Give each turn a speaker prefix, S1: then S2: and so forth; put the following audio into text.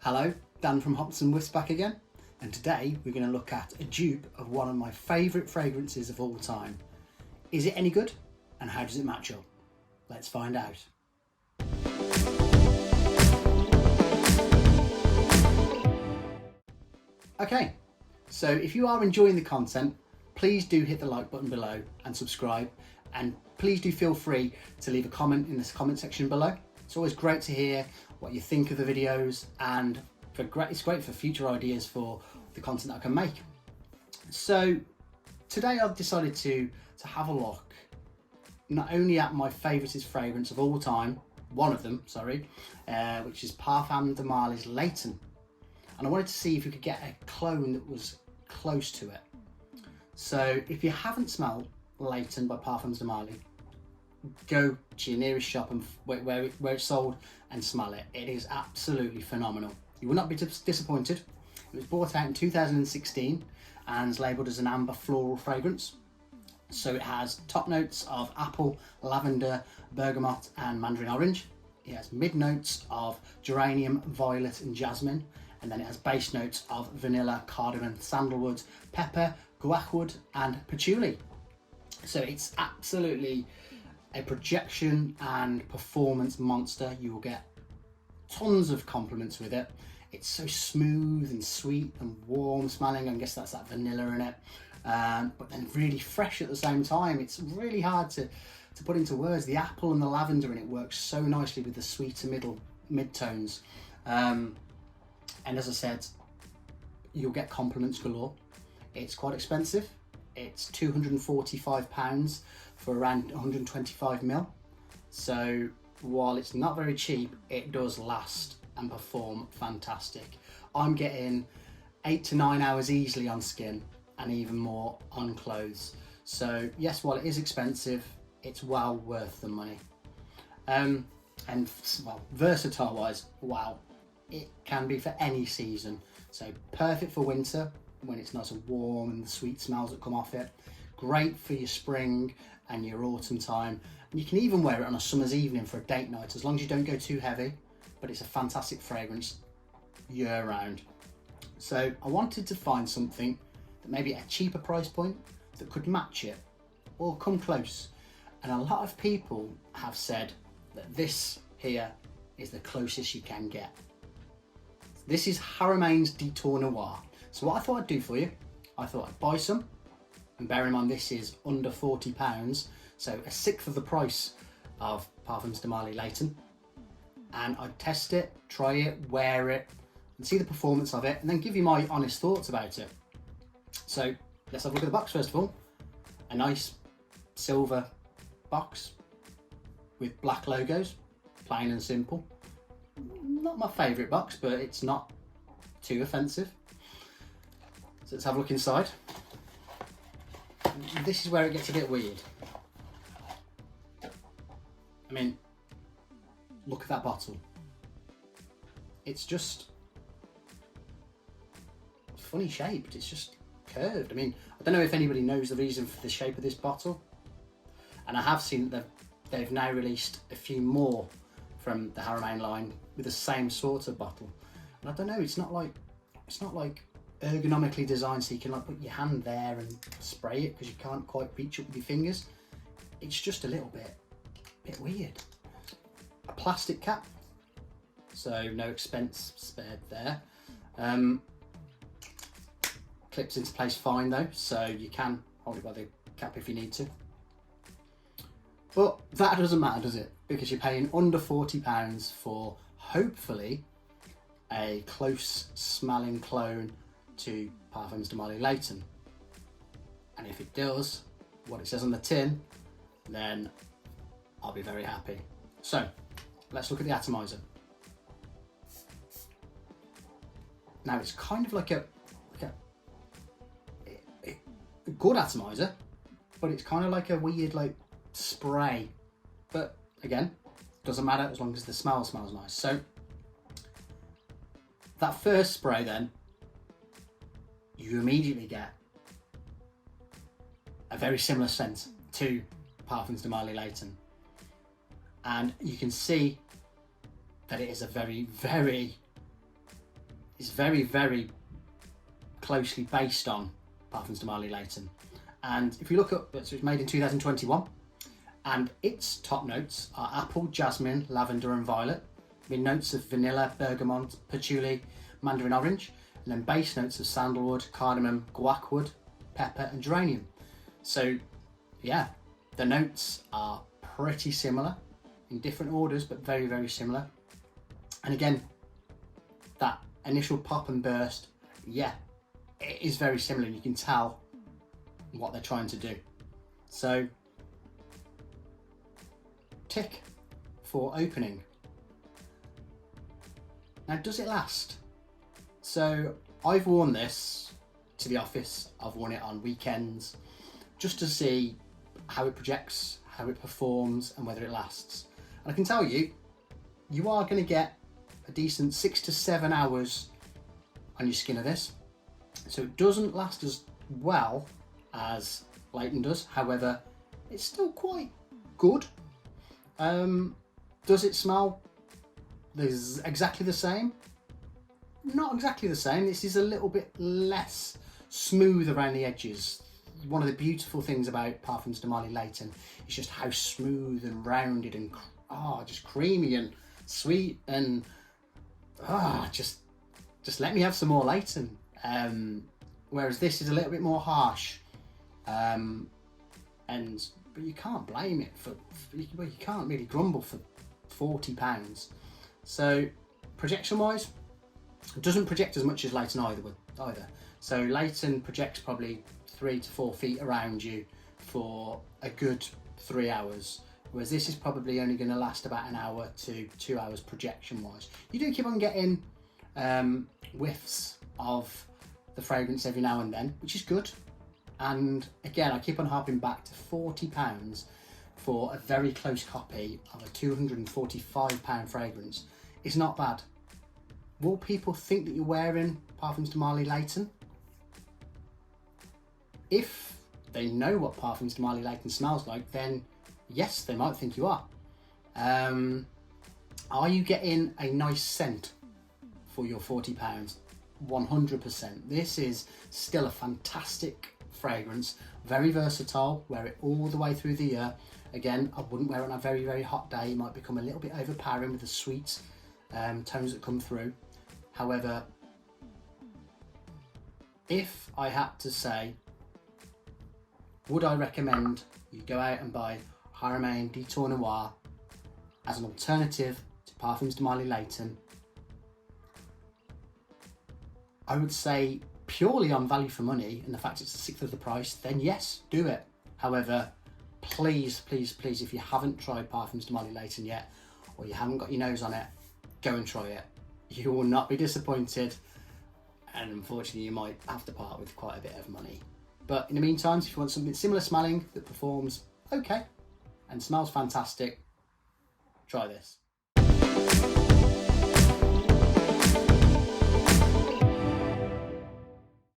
S1: Hello, Dan from Hops and Whiffs back again, and today we're going to look at a dupe of one of my favourite fragrances of all time. Is it any good, and how does it match up? Let's find out. Okay, so if you are enjoying the content, please do hit the like button below and subscribe, and please do feel free to leave a comment in this comment section below. It's always great to hear what you think of the videos, and it's great for future ideas for the content that I can make. So today I've decided to have a look not only at my favouriteest fragrance of all time, one of them, sorry, which is Parfumsdemarly's Layton. And I wanted to see if we could get a clone that was close to it. So if you haven't smelled Layton by Parfumsdemarly, go to your nearest shop and where it's sold and smell it. It is absolutely phenomenal. You will not be disappointed. It was brought out in 2016 and is labelled as an amber floral fragrance. So it has top notes of apple, lavender, bergamot and mandarin orange. It has mid notes of geranium, violet and jasmine. And then it has base notes of vanilla, cardamom, sandalwood, pepper, guaiac and patchouli. So it's absolutely a projection and performance monster. You will get tons of compliments with it. It's so smooth and sweet and warm smelling. I guess that's that vanilla in it, but then really fresh at the same time. It's really hard to put into words. The apple and the lavender in it works so nicely with the sweeter mid-tones. And as I said, you'll get compliments galore. It's quite expensive. It's £245 for around 125ml. So while it's not very cheap, it does last and perform fantastic. I'm getting 8 to 9 hours easily on skin and even more on clothes. So yes, while it is expensive, it's well worth the money. And well, versatile wise, wow, it can be for any season. So perfect for winter when it's nice and warm and the sweet smells that come off it. Great for your spring and your autumn time. And you can even wear it on a summer's evening for a date night, as long as you don't go too heavy. But it's a fantastic fragrance year round. So I wanted to find something that maybe at a cheaper price point that could match it or come close. And a lot of people have said that this here is the closest you can get. This is Haramain's Detour Noir. So what I thought I'd do for you, I thought I'd buy some, and bear in mind this is under £40, so a sixth of the price of Parfumsdemarly Layton. And I'd test it, try it, wear it, and see the performance of it, and then give you my honest thoughts about it. So let's have a look at the box first of all. A nice silver box with black logos, plain and simple. Not my favourite box, but it's not too offensive. So let's have a look inside. This is where it gets a bit weird. I mean, look at that bottle. It's just funny shaped. It's just curved. I mean, I don't know if anybody knows the reason for the shape of this bottle. And I have seen that they've now released a few more from the Haramain line with the same sort of bottle. And I don't know, it's not like ergonomically designed so you can like put your hand there and spray it because you can't quite reach up with your fingers. It's just a little bit weird. A plastic cap, so no expense spared there. Clips into place fine though, so you can hold it by the cap if you need to. But that doesn't matter, does it? Because you're paying under £40 for hopefully a close smelling clone to Parfumsdemarly Layton. And if it does what it says on the tin, then I'll be very happy. So let's look at the atomizer. Now it's kind of like a good atomizer, but it's kind of like a weird like spray. But again, doesn't matter as long as the smell smells nice. So that first spray then, you immediately get a very similar scent to Parfumsdemarly Layton. And you can see that it is a very, very is very, very closely based on Parfumsdemarly Layton. And if you look up, so it's made in 2021, and its top notes are apple, jasmine, lavender and violet, with notes of vanilla, bergamot, patchouli, mandarin orange, and then base notes of sandalwood, cardamom, guacwood, pepper and geranium. So yeah, the notes are pretty similar in different orders, but very, very similar. And again, that initial pop and burst, yeah, it is very similar. You can tell what they're trying to do. So tick for opening. Now, does it last? So I've worn this to the office, I've worn it on weekends, just to see how it projects, how it performs and whether it lasts. And I can tell you, you are going to get a decent 6 to 7 hours on your skin of this. So it doesn't last as well as Layton does, however, it's still quite good. Does it smell exactly the same? Not exactly the same. This is a little bit less smooth around the edges. One of the beautiful things about Parfumsdemarly Layton is just how smooth and rounded and just creamy and sweet and just let me have some more Layton. Whereas this is a little bit more harsh, but you can't blame it well, you can't really grumble for £40. So projection wise, it doesn't project as much as Layton either. So Layton projects probably 3 to 4 feet around you for a good 3 hours, whereas this is probably only going to last about an hour to 2 hours projection wise. You do keep on getting whiffs of the fragrance every now and then, which is good. And again, I keep on harping back to £40 for a very close copy of a £245 fragrance. It's not bad. Will people think that you're wearing Parfumsdemarly Layton? If they know what Parfumsdemarly Layton smells like, then yes, they might think you are. Are you getting a nice scent for your £40? 100%. This is still a fantastic fragrance, very versatile, wear it all the way through the year. Again, I wouldn't wear it on a very, very hot day. It might become a little bit overpowering with the sweet tones that come through. However, if I had to say, would I recommend you go out and buy Haramain Detour Noir as an alternative to Parfumsdemarly Layton? I would say purely on value for money and the fact it's a sixth of the price, then yes, do it. However, please, please, please, if you haven't tried Parfumsdemarly Layton yet, or you haven't got your nose on it, go and try it. You will not be disappointed, and unfortunately you might have to part with quite a bit of money. But in the meantime, if you want something similar smelling that performs okay and smells fantastic, try this.